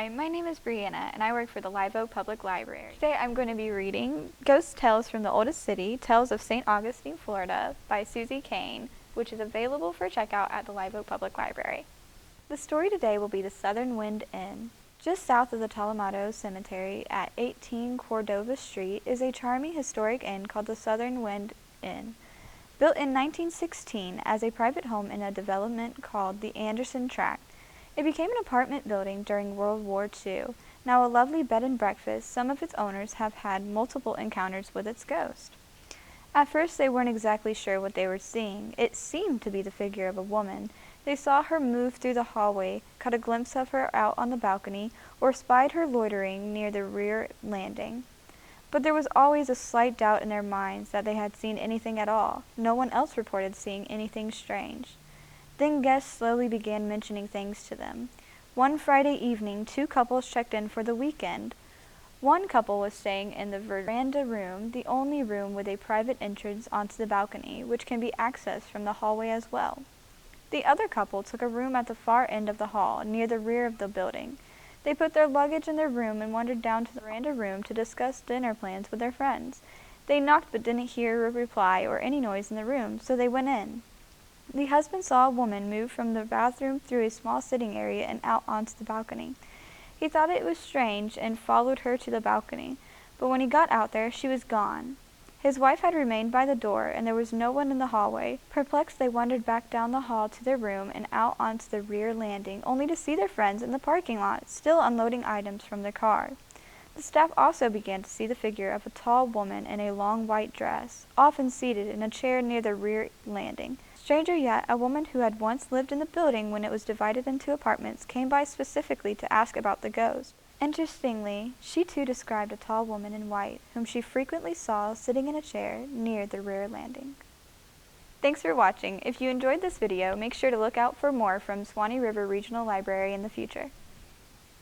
Hi, my name is Brianna, and I work for the Live Oak Public Library. Today I'm going to be reading Ghost Tales from the Oldest City, Tales of St. Augustine, Florida by Suzy Cain, which is available for checkout at the Live Oak Public Library. The story today will be The Southern Wind Inn. Just south of the Talamado Cemetery at 18 Cordova Street is a charming historic inn called the Southern Wind Inn. Built in 1916 as a private home in a development called the Anderson Tract, it became an apartment building during World War II. Now a lovely bed and breakfast, some of its owners have had multiple encounters with its ghost. At first they weren't exactly sure what they were seeing. It seemed to be the figure of a woman. They saw her move through the hallway, caught a glimpse of her out on the balcony, or spied her loitering near the rear landing. But there was always a slight doubt in their minds that they had seen anything at all. No one else reported seeing anything strange. Then guests slowly began mentioning things to them. One Friday evening, two couples checked in for the weekend. One couple was staying in the veranda room, the only room with a private entrance onto the balcony, which can be accessed from the hallway as well. The other couple took a room at the far end of the hall, near the rear of the building. They put their luggage in their room and wandered down to the veranda room to discuss dinner plans with their friends. They knocked but didn't hear a reply or any noise in the room, so they went in. The husband saw a woman move from the bathroom through a small sitting area and out onto the balcony. He thought it was strange and followed her to the balcony, but when he got out there, she was gone. His wife had remained by the door, and there was no one in the hallway. Perplexed, they wandered back down the hall to their room and out onto the rear landing, only to see their friends in the parking lot, still unloading items from their car. The staff also began to see the figure of a tall woman in a long white dress, often seated in a chair near the rear landing. Stranger yet, a woman who had once lived in the building when it was divided into apartments came by specifically to ask about the ghost. Interestingly, she too described a tall woman in white, whom she frequently saw sitting in a chair near the rear landing. Thanks for watching. If you enjoyed this video, make sure to look out for more from Swanee River Regional Library in the future.